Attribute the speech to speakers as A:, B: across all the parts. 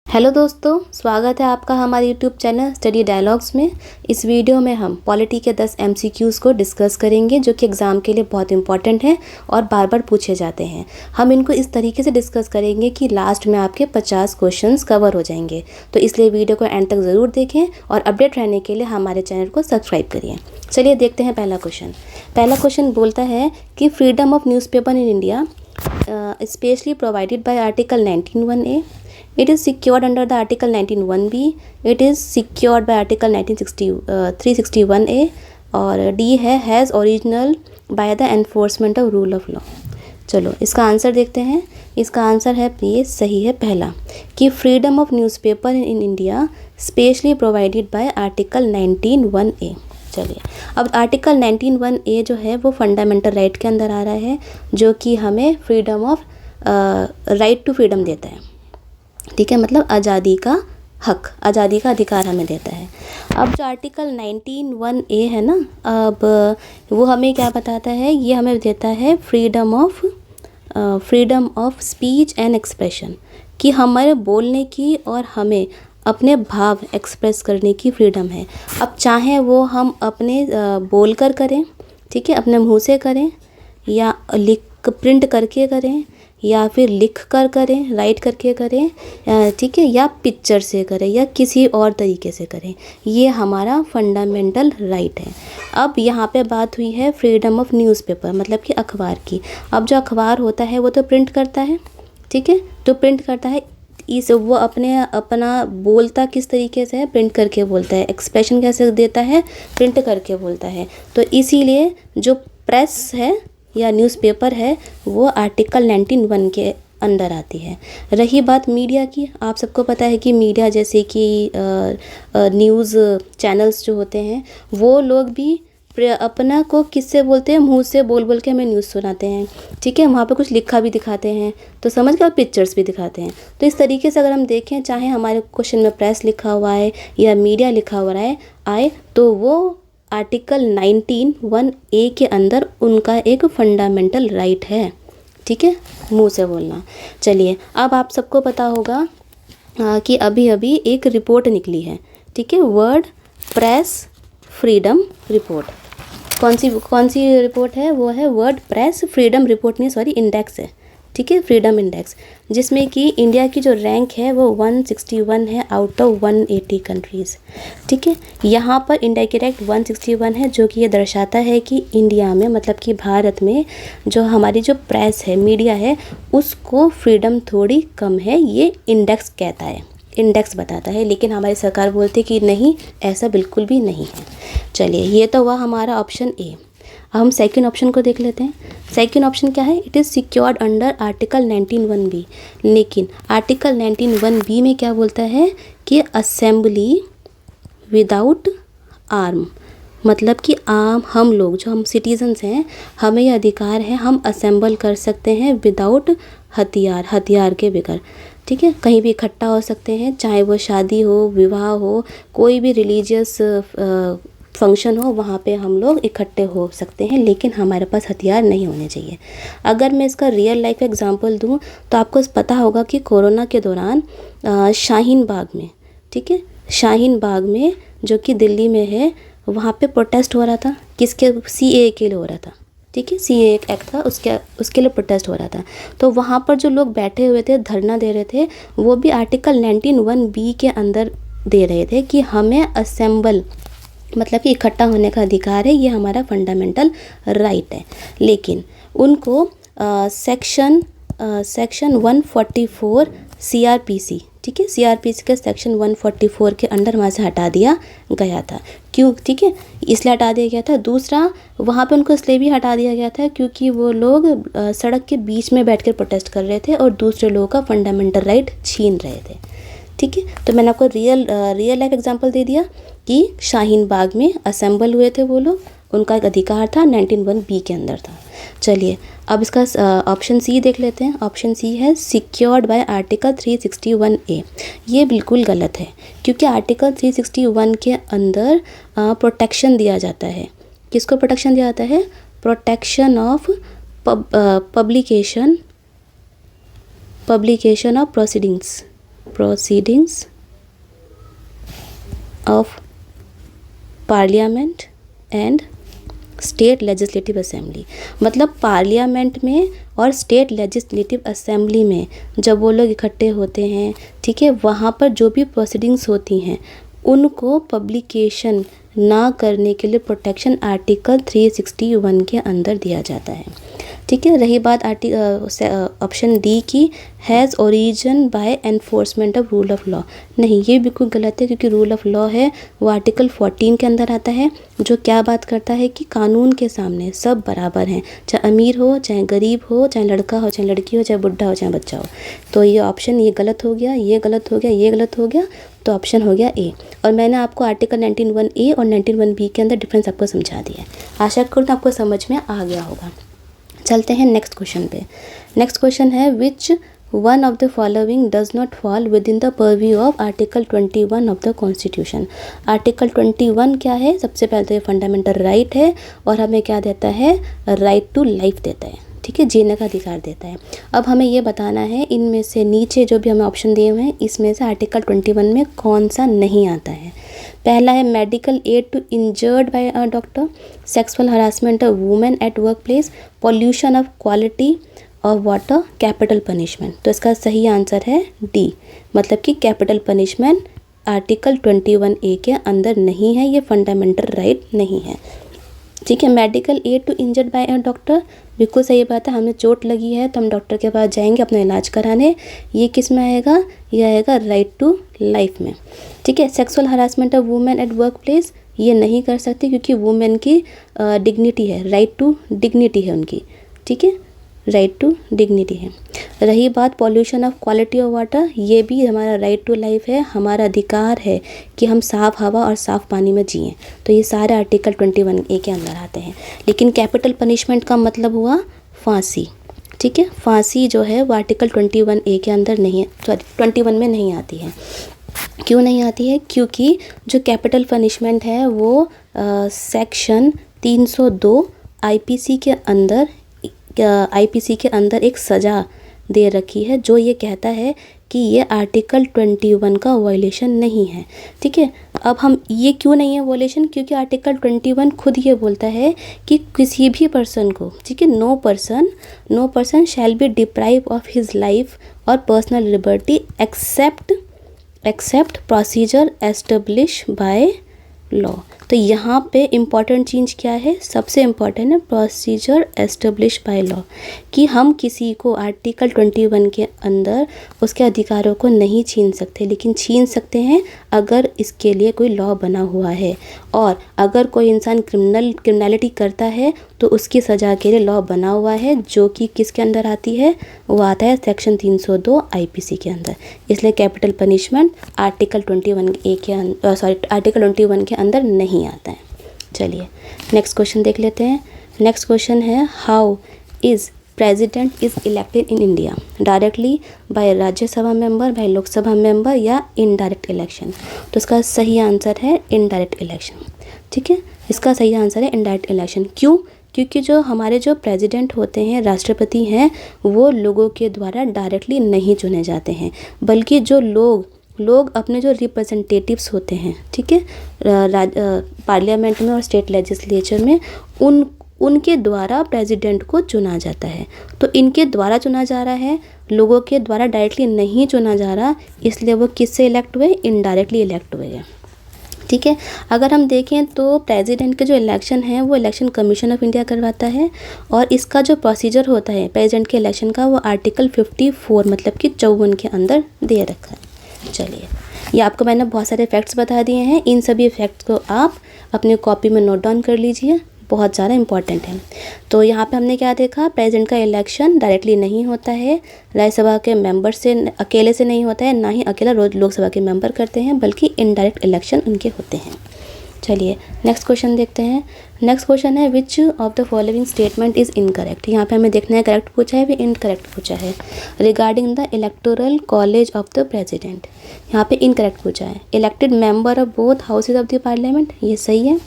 A: Hello दोस्तों, स्वागत है आपका हमारे यूट्यूब चैनल स्टडी डायलॉग्स में। इस वीडियो में हम पॉलिटी के 10 MCQs को डिस्कस करेंगे जो कि एग्ज़ाम के लिए बहुत इंपॉर्टेंट हैं और बार बार पूछे जाते हैं। हम इनको इस तरीके से डिस्कस करेंगे कि लास्ट में आपके 50 क्वेश्चंस कवर हो जाएंगे। तो इसलिए वीडियो को एंड तक ज़रूर देखें और अपडेट रहने के लिए हमारे चैनल को सब्सक्राइब करिए। चलिए देखते हैं पहला क्वेश्चन। पहला क्वेश्चन बोलता है कि freedom of newspaper in India specially provided by article 19(1)(a). It is secured under the Article 19(1)(b). It is secured by Article 361(a). और D है has original by the enforcement of rule of law. चलो इसका answer देखते हैं। इसका answer है ये सही है पहला, कि freedom of newspaper in India specially provided by article 19(1)(a). चलिए अब आर्टिकल 19(1)(a) जो है वो फंडामेंटल राइट के अंदर आ रहा है, जो कि हमें freedom of right to freedom देता है। ठीक है, मतलब आज़ादी का हक, आज़ादी का अधिकार हमें देता है। अब जो आर्टिकल 19(1)(a) है ना, अब वो हमें क्या बताता है, ये हमें देता है freedom of speech and expression, कि हमारे बोलने की और हमें अपने भाव एक्सप्रेस करने की फ्रीडम है। अब चाहे वो हम अपने बोल कर करें, ठीक है, अपने मुंह से करें, या प्रिंट करके करें, या फिर लिख कर करें, राइट करके करें, ठीक है, या पिक्चर से करें, या किसी और तरीके से करें, ये हमारा फंडामेंटल राइट है। अब यहाँ पे बात हुई है फ्रीडम ऑफ न्यूज़पेपर, मतलब कि अखबार की। अब जो अखबार होता है वो तो प्रिंट करता है, ठीक है, तो प्रिंट करता है, वो अपना बोलता किस तरीके से है, प्रिंट करके बोलता है। एक्सप्रेशन कैसे देता है, प्रिंट करके बोलता है। तो इसीलिए जो प्रेस है या न्यूज़पेपर है वो आर्टिकल 19(1) के अंदर आती है। रही बात मीडिया की, आप सबको पता है कि मीडिया जैसे कि न्यूज़ चैनल्स जो होते हैं वो लोग भी अपना को किससे बोलते हैं, मुंह से बोल बोल के हमें न्यूज़ सुनाते हैं। ठीक है, वहाँ पे कुछ लिखा भी दिखाते हैं, तो समझ गए, पिक्चर्स भी दिखाते हैं। तो इस तरीके से अगर हम देखें, चाहे हमारे क्वेश्चन में प्रेस लिखा हुआ है या मीडिया लिखा हुआ आए, तो वो आर्टिकल 19(1)(a) के अंदर उनका एक फंडामेंटल राइट है। ठीक है, मुंह से बोलना। चलिए अब आप सबको पता होगा कि अभी अभी एक रिपोर्ट निकली है, ठीक है, वर्ल्ड प्रेस फ्रीडम रिपोर्ट। कौन सी रिपोर्ट है, वो है वर्ल्ड प्रेस फ्रीडम रिपोर्ट, नहीं सॉरी, इंडेक्स है, ठीक है, फ्रीडम इंडेक्स, जिसमें कि इंडिया की जो रैंक है वो 161 है आउट ऑफ 180 कंट्रीज़। ठीक है, यहाँ पर इंडिया की रैंक 161 है, जो कि ये दर्शाता है कि इंडिया में, मतलब कि भारत में जो हमारी जो प्रेस है, मीडिया है, उसको फ्रीडम थोड़ी कम है, ये इंडेक्स कहता है, इंडेक्स बताता है। लेकिन हमारी सरकार बोलती है कि नहीं, ऐसा बिल्कुल भी नहीं है। चलिए ये तो हुआ हमारा ऑप्शन ए। अब हम सेकंड ऑप्शन को देख लेते हैं। सेकंड ऑप्शन क्या है, it is secured under article 19(1)(b). लेकिन आर्टिकल 19(1)(b) में क्या बोलता है कि असेंबली विदाउट आर्म, मतलब कि हम लोग जो हम सिटीजन्स हैं, हमें यह अधिकार है, हम असेंबल कर सकते हैं विदाउट हथियार के बगैर। ठीक है, कहीं भी इकट्ठा हो सकते हैं, चाहे वो शादी हो, विवाह हो, कोई भी रिलीजियस फंक्शन हो, वहाँ पे हम लोग इकट्ठे हो सकते हैं, लेकिन हमारे पास हथियार नहीं होने चाहिए। अगर मैं इसका रियल लाइफ एग्जांपल दूँ तो आपको पता होगा कि कोरोना के दौरान शाहीन बाग में, ठीक है, शाहीन बाग में जो कि दिल्ली में है, वहाँ पे प्रोटेस्ट हो रहा था, किसके, CAA के लिए हो रहा था। ठीक है, CAA एक एक्ट था, उसके लिए प्रोटेस्ट हो रहा था। तो वहाँ पर जो लोग बैठे हुए थे, धरना दे रहे थे, वो भी आर्टिकल 19(1)(b) के अंदर दे रहे थे कि हमें असेंबल, मतलब कि इकट्ठा होने का अधिकार है, ये हमारा फंडामेंटल राइट है। लेकिन उनको सेक्शन 144 CRPC, ठीक है, CRPC के सेक्शन 144 के अंडर वहाँ से हटा दिया गया था। क्यों, ठीक है, इसलिए हटा दिया गया था। दूसरा, वहाँ पे उनको इसलिए भी हटा दिया गया था क्योंकि वो लोग सड़क के बीच में बैठकर प्रोटेस्ट कर रहे थे और दूसरे लोगों का फंडामेंटल राइट छीन रहे थे। ठीक है, तो मैंने आपको रियल लाइफ एग्जांपल दे दिया कि शाहीन बाग में असेंबल हुए थे वो लोग, उनका एक अधिकार था, 19(1)(b) के अंदर था। चलिए अब इसका ऑप्शन सी देख लेते हैं। ऑप्शन सी है सिक्योर्ड बाय आर्टिकल 361(a). ये बिल्कुल गलत है, क्योंकि आर्टिकल 361 के अंदर प्रोटेक्शन दिया जाता है। किसको प्रोटेक्शन दिया जाता है, protection of publication of proceedings, proceedings of parliament and state legislative assembly. मतलब पार्लियामेंट में और स्टेट लेजिस्लेटिव असेंबली में जब वो लोग इकट्ठे होते हैं, ठीक है, वहाँ पर जो भी प्रोसीडिंग्स होती हैं उनको पब्लिकेशन ना करने के लिए प्रोटेक्शन आर्टिकल 361 के अंदर दिया जाता है। ठीक है, रही बात ऑप्शन डी की, has origin by enforcement of rule of law. नहीं, ये बिल्कुल गलत है, क्योंकि रूल ऑफ लॉ है वो आर्टिकल 14 के अंदर आता है, जो क्या बात करता है कि कानून के सामने सब बराबर हैं, चाहे अमीर हो, चाहे गरीब हो, चाहे लड़का हो, चाहे लड़की हो, चाहे बुढ़ा हो, चाहे बच्चा हो। तो ये ऑप्शन ये गलत हो गया, ये गलत हो गया, ये गलत हो गया, तो ऑप्शन हो गया ए। और मैंने आपको आर्टिकल 19(1) और 19(1) के अंदर डिफरेंस आपको समझा दिया है। आशा करूँ आपको समझ में आ गया होगा। चलते हैं नेक्स्ट क्वेश्चन पे। नेक्स्ट क्वेश्चन है, which one of the following does not fall with in the purview of article 21 of the constitution. Article 21 क्या है? सबसे पहले तो ये फंडामेंटल राइट है और हमें क्या देता है? राइट टू लाइफ देता है, ठीक है, जीने का अधिकार देता है। अब हमें ये बताना है इनमें से नीचे जो भी हमें ऑप्शन दिए हुए हैं इसमें से आर्टिकल 21 में कौन सा नहीं आता है। पहला है medical aid to injured by a doctor, sexual harassment of women at work place, pollution of quality of water, capital punishment. तो इसका सही आंसर है डी, मतलब कि कैपिटल पनिशमेंट आर्टिकल 21A के अंदर नहीं है, ये फंडामेंटल राइट नहीं है। ठीक है, medical aid to injured by a doctor, बिल्कुल सही बात है, हमें चोट लगी है तो हम डॉक्टर के पास जाएंगे अपना इलाज कराने, ये किस में आएगा? ये आएगा राइट टू लाइफ में। ठीक है, sexual harassment of women at work place, ये नहीं कर सकते क्योंकि वुमेन की डिग्निटी है, राइट टू डिग्निटी है उनकी, ठीक है, राइट टू डिग्निटी है। रही बात pollution of quality of water, ये भी हमारा राइट टू लाइफ है, हमारा अधिकार है कि हम साफ़ हवा और साफ़ पानी में जिएं। तो ये सारे आर्टिकल 21A के अंदर आते हैं। लेकिन कैपिटल पनिशमेंट का मतलब हुआ फांसी, ठीक है, फांसी जो है वो आर्टिकल 21A के अंदर नहीं है, सॉरी 21 में नहीं आती है। क्यों नहीं आती है? क्योंकि जो कैपिटल पनिशमेंट है वो सेक्शन 302 आईपीसी के अंदर एक सज़ा दे रखी है जो ये कहता है कि ये आर्टिकल 21 का वायलेशन नहीं है। ठीक है, अब हम ये क्यों नहीं है वायलेशन? क्योंकि आर्टिकल 21 खुद ये बोलता है कि किसी भी पर्सन को, ठीक है, no person shall be deprive of his life और personal liberty except procedure establish by law. तो यहाँ पे इम्पॉर्टेंट चीज़ क्या है? सबसे इम्पॉर्टेंट है प्रोसीजर एस्टेब्लिश बाय लॉ, कि हम किसी को आर्टिकल 21 के अंदर उसके अधिकारों को नहीं छीन सकते, लेकिन छीन सकते हैं अगर इसके लिए कोई लॉ बना हुआ है। और अगर कोई इंसान क्रिमिनलिटी करता है तो उसकी सज़ा के लिए लॉ बना हुआ है, जो कि किसके अंदर आती है? वो आता है सेक्शन 302 आईपीसी के अंदर। इसलिए कैपिटल पनिशमेंट आर्टिकल 21 के अंदर नहीं आता है। चलिए नेक्स्ट क्वेश्चन देख लेते हैं। नेक्स्ट क्वेश्चन है, how is president is elected in India? Directly, by Rajya Sabha member, by Lok Sabha member, या इनडायरेक्ट इलेक्शन? तो इसका सही आंसर है इनडायरेक्ट इलेक्शन। ठीक है, इसका सही आंसर है इनडायरेक्ट इलेक्शन। क्यों? क्योंकि जो हमारे जो प्रेसिडेंट होते हैं, राष्ट्रपति हैं, वो लोगों के द्वारा डायरेक्टली नहीं चुने जाते हैं, बल्कि जो लोग अपने जो रिप्रेजेंटेटिव्स होते हैं, ठीक है, पार्लियामेंट में और स्टेट लेजिस्लेचर में, उनके द्वारा प्रेसिडेंट को चुना जाता है। तो इनके द्वारा चुना जा रहा है, लोगों के द्वारा डायरेक्टली नहीं चुना जा रहा, इसलिए वो किससे इलेक्ट हुए? इनडायरेक्टली इलेक्ट हुए हैं। ठीक है, अगर हम देखें तो प्रेसिडेंट के जो इलेक्शन है वो इलेक्शन कमीशन ऑफ इंडिया करवाता है, और इसका जो प्रोसीजर होता है प्रेसिडेंट के इलेक्शन का, वो आर्टिकल 54 मतलब कि 54 के अंदर दे रखा है। चलिए, ये आपको मैंने बहुत सारे फैक्ट्स बता दिए हैं, इन सभी फैक्ट्स को आप अपनी कॉपी में नोट डाउन कर लीजिए, बहुत ज़्यादा इंपॉर्टेंट है। तो यहाँ पे हमने क्या देखा? प्रेसिडेंट का इलेक्शन डायरेक्टली नहीं होता है, राज्यसभा के मेंबर से अकेले से नहीं होता है, ना ही अकेला लोकसभा के मेंबर करते हैं, बल्कि इनडायरेक्ट इलेक्शन उनके होते हैं। चलिए नेक्स्ट क्वेश्चन देखते हैं। नेक्स्ट क्वेश्चन है which of the following statement is incorrect. यहाँ पे हमें देखना है करेक्ट पूछा है या इनकरेक्ट पूछा है। Regarding the electoral college of the president, यहाँ पे इनकरेक्ट पूछा है। Elected member of both houses of the parliament, ये सही है।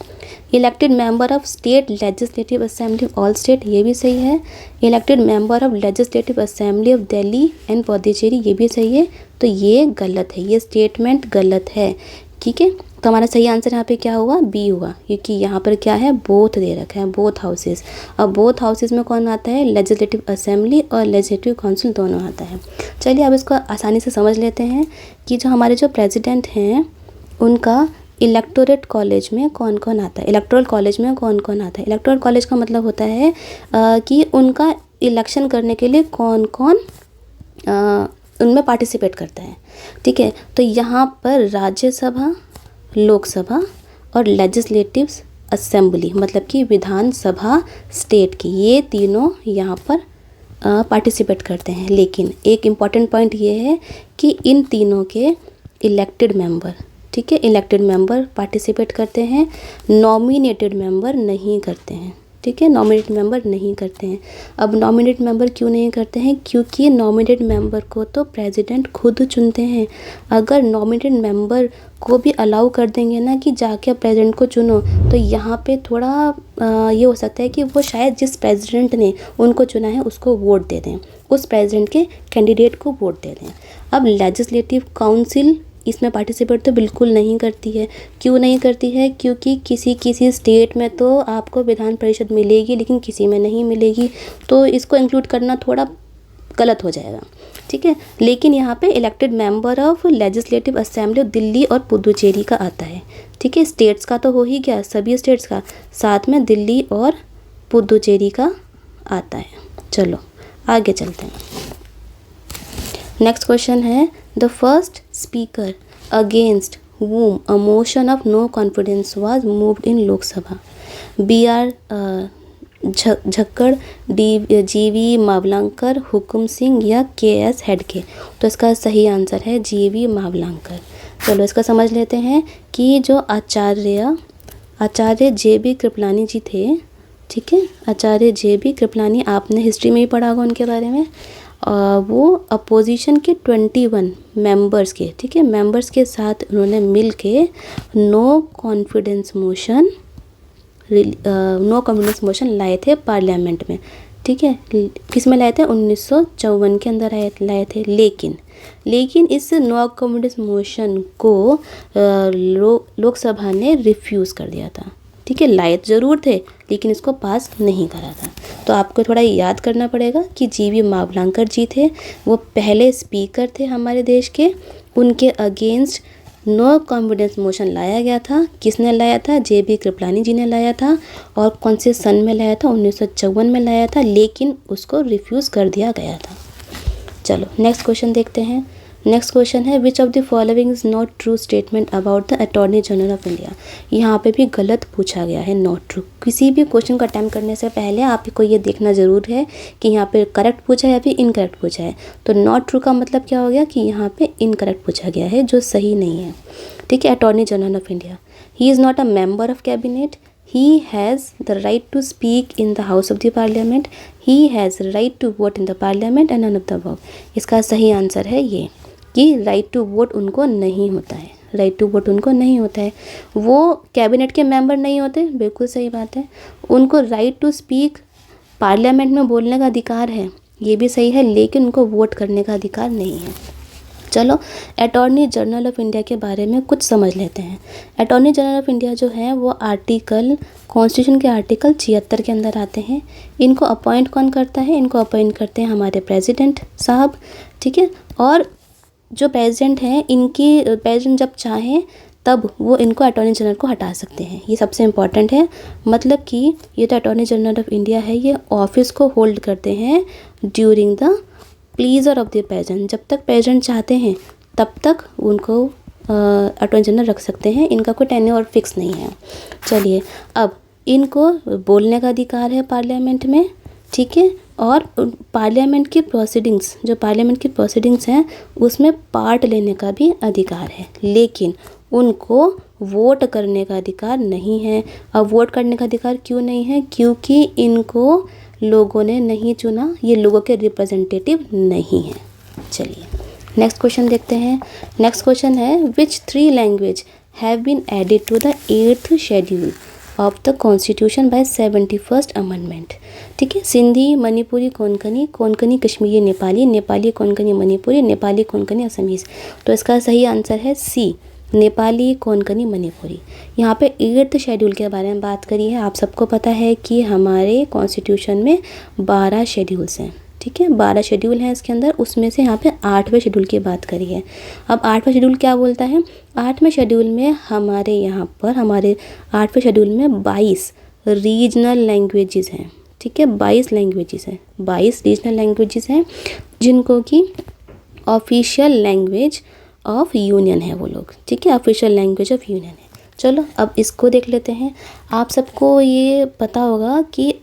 A: Elected member of state legislative assembly of all state, ये भी सही है। Elected member of legislative assembly of Delhi and Pondicherry, ये भी सही है। तो ये गलत है, ये स्टेटमेंट गलत है। ठीक है, तो हमारा सही आंसर यहाँ पे क्या हुआ, बी हुआ, क्योंकि यहाँ पर क्या है, बोथ दे रखा है, बोथ हाउसेस। अब बोथ हाउसेस में कौन आता है, लेजिस्लेटिव असेंबली और लेजिस्लेटिव काउंसिल दोनों आता है। चलिए अब इसको आसानी से समझ लेते हैं कि जो हमारे जो प्रेसिडेंट हैं उनका इलेक्टोरेट कॉलेज में कौन कौन आता है, इलेक्टोरल कॉलेज में कौन कौन आता है। इलेक्टोरल कॉलेज का मतलब होता है कि उनका इलेक्शन करने के लिए कौन कौन उनमें पार्टिसिपेट करता है। ठीक है, तो यहाँ पर राज्यसभा, लोकसभा और लेजिस्लेटिव असेंबली मतलब कि विधानसभा स्टेट की, ये तीनों यहाँ पर पार्टिसिपेट करते हैं। लेकिन एक इम्पॉर्टेंट पॉइंट ये है कि इन तीनों के इलेक्टेड मेंबर, ठीक है, इलेक्टेड मेंबर पार्टिसिपेट करते हैं, नॉमिनेटेड मेंबर नहीं करते हैं। ठीक है, नॉमिनेट मेंबर नहीं करते हैं। अब नॉमिनेट मेंबर क्यों नहीं करते हैं, क्योंकि नॉमिनेट मेंबर को तो प्रेसिडेंट खुद चुनते हैं। अगर नॉमिनेटेड मेंबर को भी अलाउ कर देंगे ना कि जाके प्रेसिडेंट को चुनो, तो यहाँ पे थोड़ा ये हो सकता है कि वो शायद जिस प्रेसिडेंट ने उनको चुना है उसको वोट दे दें, उस प्रेसिडेंट के कैंडिडेट को वोट दे दें। अब लेजिस्लेटिव काउंसिल इसमें पार्टिसिपेट तो बिल्कुल नहीं करती है। क्यों नहीं करती है, क्योंकि किसी स्टेट में तो आपको विधान परिषद मिलेगी लेकिन किसी में नहीं मिलेगी, तो इसको इंक्लूड करना थोड़ा गलत हो जाएगा। ठीक है, लेकिन यहाँ पे elected member of legislative assembly of Delhi और पुदुचेरी का आता है। ठीक है, स्टेट्स का तो हो ही गया, सभी स्टेट्स का, साथ में दिल्ली और पुदुचेरी का आता है। चलो आगे चलते हैं। नेक्स्ट क्वेश्चन है the first speaker against whom a motion of no confidence was moved in Lok Sabha, BR Jakhar, GV Mavalankar, Hukum Singh या KS हेडगे। तो इसका सही आंसर है GV मावलंकर। चलो इसका समझ लेते हैं कि जो आचार्य JB कृपलानी जी थे, ठीक है, आचार्य JB कृपलानी, आपने हिस्ट्री में ही पढ़ा होगा उनके बारे में। वो अपोजिशन के 21 मेंबर्स के, ठीक है, मेंबर्स के साथ उन्होंने मिल के नो कॉन्फिडेंस मोशन लाए थे पार्लियामेंट में। ठीक है, किस में लाए थे, 1954 के अंदर लाए थे। लेकिन इस नो कॉन्फिडेंस मोशन को लोकसभा ने रिफ्यूज़ कर दिया था। ठीक है, लाए ज़रूर थे लेकिन इसको पास नहीं करा था। तो आपको थोड़ा याद करना पड़ेगा कि GV मावलंकर जी थे, वो पहले स्पीकर थे हमारे देश के, उनके अगेंस्ट नो कॉन्फिडेंस मोशन लाया गया था। किसने लाया था, JB कृपलानी जी ने लाया था। और कौन से सन में लाया था, 1954 में लाया था, लेकिन उसको रिफ्यूज़ कर दिया गया था। चलो नेक्स्ट क्वेश्चन देखते हैं। नेक्स्ट क्वेश्चन है which of the following is not true statement about the attorney general of India. यहाँ पे भी गलत पूछा गया है, नॉट ट्रू। किसी भी क्वेश्चन को अटैम्प्ट करने से पहले आपको ये देखना ज़रूर है कि यहाँ पे करेक्ट पूछा है या फिर इनकरेक्ट पूछा है। तो नॉट ट्रू का मतलब क्या हो गया कि यहाँ पे इनकरेक्ट पूछा गया है, जो सही नहीं है। ठीक है, attorney general of India, he is not a member of cabinet, he has the right to speak in the house of the parliament, he has right to vote in the parliament and none of the above। इसका सही answer है ये कि right to vote उनको नहीं होता है, right to vote उनको नहीं होता है। वो कैबिनेट के मेंबर नहीं होते, बिल्कुल सही बात है। उनको राइट टू स्पीक, पार्लियामेंट में बोलने का अधिकार है, ये भी सही है, लेकिन उनको वोट करने का अधिकार नहीं है। चलो अटॉर्नी जनरल ऑफ इंडिया के बारे में कुछ समझ लेते हैं। अटॉर्नी जनरल ऑफ इंडिया जो है वो कॉन्स्टिट्यूशन के आर्टिकल 76 के अंदर आते हैं। इनको अपॉइंट कौन करता है, इनको अपॉइंट करते हैं हमारे प्रेसिडेंट साहब। ठीक है, और जो प्रेसिडेंट हैं, इनकी प्रेसिडेंट जब चाहें तब वो इनको अटॉर्नी जनरल को हटा सकते हैं। ये सबसे इम्पॉर्टेंट है, मतलब कि ये तो अटॉर्नी जनरल ऑफ इंडिया है, ये ऑफिस को होल्ड करते हैं during the pleaser of the president. जब तक प्रेसिडेंट चाहते हैं तब तक उनको अटॉर्नी जनरल रख सकते हैं, इनका कोई टेन्योर फिक्स नहीं है। चलिए, अब इनको बोलने का अधिकार है पार्लियामेंट में, ठीक है, और पार्लियामेंट की प्रोसीडिंग्स, जो पार्लियामेंट की प्रोसीडिंग्स हैं उसमें पार्ट लेने का भी अधिकार है। लेकिन उनको वोट करने का अधिकार नहीं है। अब वोट करने का अधिकार क्यों नहीं है? क्योंकि इनको लोगों ने नहीं चुना, ये लोगों के रिप्रेजेंटेटिव नहीं है। चलिए नेक्स्ट क्वेश्चन देखते हैं। नेक्स्ट क्वेश्चन है which 3 language have been added to the 8th schedule of the constitution by 71st amendment. ठीक है, सिंधी, मणिपुरी, कोंकणी, कोंकणी कश्मीरी, नेपाली, नेपाली कोंकणी मणिपुरी, नेपाली कोंकणी असमीज। तो इसका सही आंसर है सी, नेपाली कोंकणी मणिपुरी। यहाँ पे 8th शेड्यूल के बारे में बात करी है। आप सबको पता है कि हमारे कॉन्स्टिट्यूशन में 12 शेड्यूल्स हैं। ठीक है, 12 शेड्यूल हैं इसके अंदर, उसमें से यहाँ पे 8वें शेड्यूल की बात करी है। अब 8वां शेड्यूल क्या बोलता है? 8वें शेड्यूल में हमारे यहाँ पर हमारे 8वें शेड्यूल में 22 रीजनल लैंग्वेजेस हैं। ठीक है, 22 लैंग्वेजेस हैं, 22 रीजनल लैंग्वेजेस हैं जिनको कि ऑफिशियल लैंग्वेज ऑफ यूनियन है वो लोग। ठीक है, ऑफिशियल लैंग्वेज ऑफ यूनियन है। चलो अब इसको देख लेते हैं। आप सबको ये पता होगा कि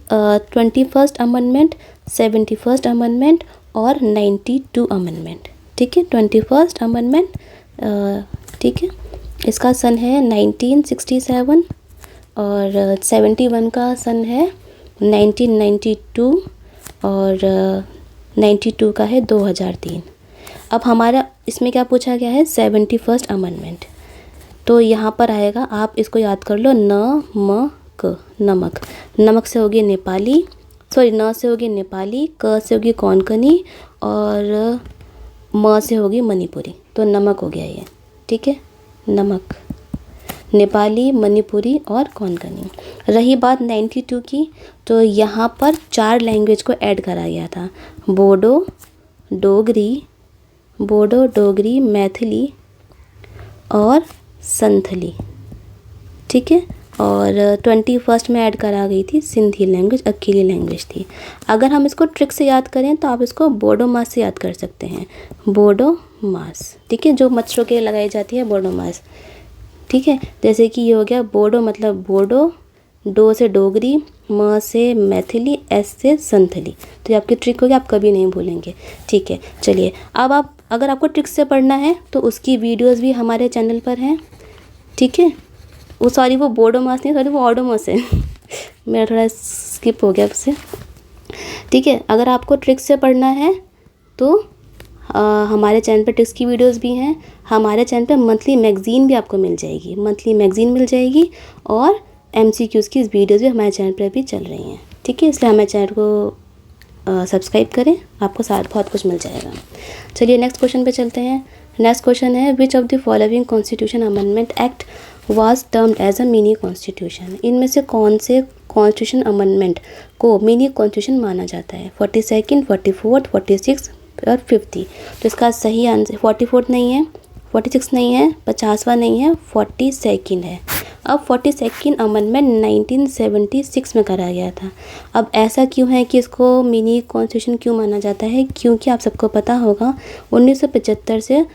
A: 21st अमेंडमेंट, 71st अमेंडमेंट और 92 अमेंडमेंट। ठीक है, 21st अमेंडमेंट, ठीक है, इसका सन है 1967 और 71 का सन है 1992 और 92 का है 2003। अब हमारा इसमें क्या पूछा गया है? 71st amendment. तो यहाँ पर आएगा, आप इसको याद कर लो, क, नमक। नमक से होगी नेपाली, सॉरी न से होगी नेपाली, क से होगी कोंकणी और म से होगी मणिपुरी। तो नमक हो गया ये। ठीक है, नमक, नेपाली, मणिपुरी और कोंकणी। रही बात 92 की, तो यहाँ पर 4 लैंग्वेज को ऐड करा गया था, बोडो, डोगरी, मैथिली और संथली। ठीक है, और 21st में ऐड करा गई थी सिंधी लैंग्वेज, अकेली लैंग्वेज थी। अगर हम इसको ट्रिक से याद करें तो आप इसको बोडो मास से याद कर सकते हैं, बोडो मास। ठीक है, जो मच्छरों के लिए लगाई जाती है बोडो मास। ठीक है, जैसे कि ये हो गया बोडो मतलब बोडो, डो से डोगरी, म से मैथिली, एस से संथली। तो ये आपकी ट्रिक होगी, आप कभी नहीं भूलेंगे। ठीक है, चलिए अब आप अगर आपको ट्रिक से पढ़ना है तो उसकी वीडियोस भी हमारे चैनल पर हैं। ठीक है, वो बोडो मास नहीं, सॉरी वो ऑडोमस है मेरा थोड़ा स्किप हो गया उससे। ठीक है, अगर आपको ट्रिक से पढ़ना है तो हमारे चैनल पर ट्रिक्स की वीडियोस भी हैं। हमारे चैनल पर मंथली मैगज़ीन भी आपको मिल जाएगी, मंथली मैगज़ीन मिल जाएगी और MCQs की वीडियोस भी हमारे चैनल पर भी चल रही हैं। ठीक है, इसलिए हमारे चैनल को सब्सक्राइब करें, आपको साथ बहुत कुछ मिल जाएगा। चलिए नेक्स्ट क्वेश्चन पे चलते हैं। नेक्स्ट क्वेश्चन है which of the following constitution amendment act was termed as a mini constitution. इनमें से कौन से कॉन्स्टिट्यूशन अमेंडमेंट को मिनी कॉन्स्टिट्यूशन माना जाता है? 42nd, 44th, 46 और 50। तो इसका सही आंसर 44 नहीं है, 46 नहीं है, 50वां नहीं है, 42nd है। अब 42nd अमेंडमेंट 1976 में करा गया था। अब ऐसा क्यों है कि इसको मिनी कॉन्स्टिट्यूशन क्यों माना जाता है? क्योंकि आप सबको पता होगा 1975 से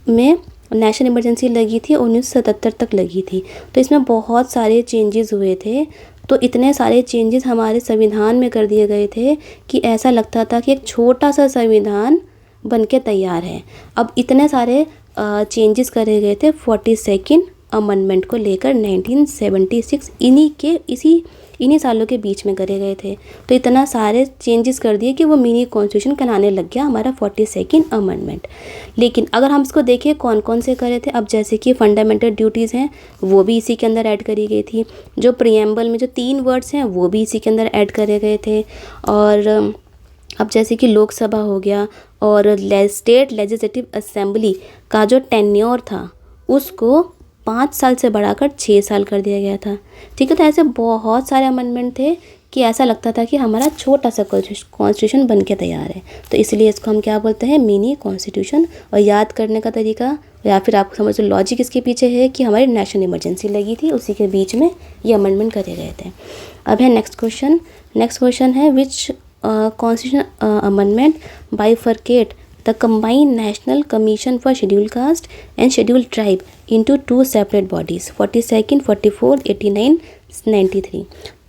A: में नेशनल इमरजेंसी लगी थी, 1977 तक लगी थी। तो इसमें बहुत सारे चेंजेस हुए थे। तो इतने सारे चेंजेस हमारे संविधान में कर दिए गए थे कि ऐसा लगता था कि एक छोटा सा संविधान बन के तैयार है। अब इतने सारे चेंजेस करे गए थे 42nd अमेंडमेंट को लेकर 1976, इन्हीं सालों के बीच में करे गए थे। तो इतना सारे चेंजेस कर दिए कि वो मिनी कॉन्स्टिट्यूशन कहलाने लग गया हमारा 42nd अमेंडमेंट। लेकिन अगर हम इसको देखें कौन कौन से करे थे, अब जैसे कि फंडामेंटल ड्यूटीज़ हैं वो भी इसी के अंदर ऐड करी गई थी। जो प्रीएम्बल में जो 3 वर्ड्स हैं वो भी इसी के अंदर ऐड करे गए थे। और अब जैसे कि लोकसभा हो गया और स्टेट लेजिस्लेटिव असेंबली का जो टेन्योर था उसको 5 साल से बढ़ाकर 6 साल कर दिया गया था। ठीक है, तो ऐसे बहुत सारे अमेंडमेंट थे कि ऐसा लगता था कि हमारा छोटा सा कॉन्स्टिट्यूशन बन के तैयार है। तो इसलिए इसको हम क्या बोलते हैं? Mini constitution. और याद करने का तरीका या फिर आपको समझ लो लॉजिक इसके पीछे है कि हमारी नेशनल इमरजेंसी लगी थी, उसी के बीच में ये अमेंडमेंट करे गए थे। अब है नेक्स्ट क्वेश्चन। नेक्स्ट क्वेश्चन है which constitution amendment bifurcate the combined National Commission for Scheduled Caste and Scheduled Tribe into 2 separate bodies, 42nd, 44, 89, 93।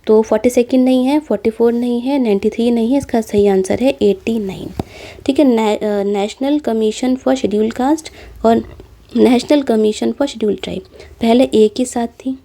A: तो 42nd नहीं है, 44 नहीं है, 93 नहीं है, इसका सही आंसर है 89। ठीक है, national commission for scheduled caste और national commission for scheduled tribe पहले एक ही साथ थी,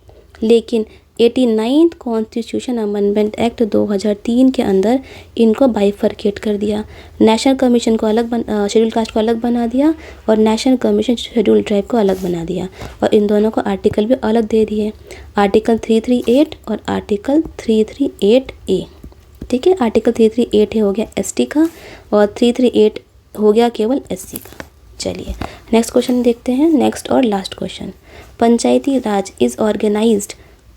A: लेकिन 89th कॉन्स्टिट्यूशन अमेंडमेंट एक्ट 2003 के अंदर इनको बाइफरकेट कर दिया। नेशनल कमीशन को अलग शेड्यूल कास्ट को अलग बना दिया और नेशनल कमीशन शेड्यूल ट्राइब को अलग बना दिया, और इन दोनों को आर्टिकल भी अलग दे दिए, आर्टिकल 338 और आर्टिकल 338A। ठीक है, आर्टिकल 338 हो गया एसटी का और 338 हो गया केवल एससी का। चलिए नेक्स्ट क्वेश्चन देखते हैं, नेक्स्ट और last question. Panchayati Raj is organised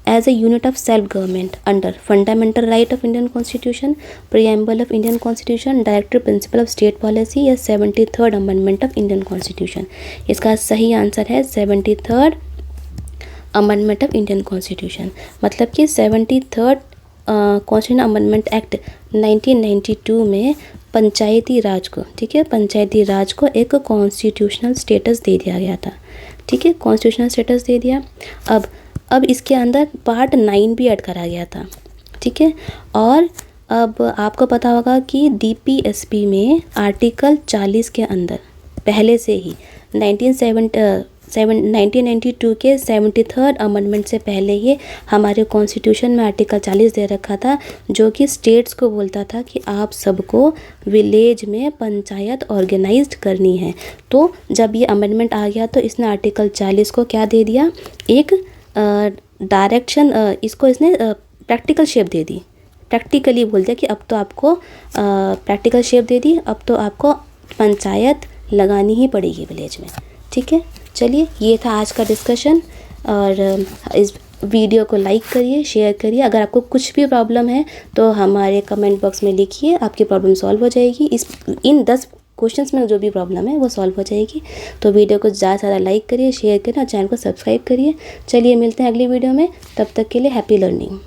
A: as a unit of self-government under fundamental right of Indian Constitution, preamble of Indian Constitution, directive principle of state policy या 73rd amendment of Indian Constitution। इसका सही answer है 73rd amendment of Indian Constitution। मतलब कि 73rd constitution amendment act 1992 में पंचायती राज को, ठीक है, पंचायती राज को एक कॉन्स्टिट्यूशनल स्टेटस दे दिया गया था। ठीक है, कॉन्स्टिट्यूशनल स्टेटस दे दिया। अब इसके अंदर पार्ट 9 भी ऐड करा गया था। ठीक है, और अब आपको पता होगा कि डीपीएसपी में आर्टिकल 40 के अंदर पहले से ही 1992 के 73rd अमेंडमेंट से पहले ही हमारे कॉन्स्टिट्यूशन में आर्टिकल 40 दे रखा था, जो कि स्टेट्स को बोलता था कि आप सबको विलेज में पंचायत ऑर्गेनाइज्ड करनी है। तो जब ये अमेंडमेंट आ गया तो इसने आर्टिकल 40 को क्या दे दिया, एक डायरेक्शन, इसको इसने प्रैक्टिकल शेप दे दी, प्रैक्टिकली बोल दिया कि अब तो आपको प्रैक्टिकल शेप दे दी, अब तो आपको पंचायत लगानी ही पड़ेगी विलेज में। ठीक है, चलिए ये था आज का डिस्कशन, और इस वीडियो को लाइक करिए, शेयर करिए। अगर आपको कुछ भी प्रॉब्लम है तो हमारे कमेंट बॉक्स में लिखिए, आपकी प्रॉब्लम सॉल्व हो जाएगी। इन 10 क्वेश्चंस में जो भी प्रॉब्लम है वो सॉल्व हो जाएगी। तो वीडियो को ज़्यादा से ज़्यादा लाइक करिए, शेयर करिए और चैनल को सब्सक्राइब करिए। चलिए मिलते हैं अगली वीडियो में, तब तक के लिए हैप्पी लर्निंग।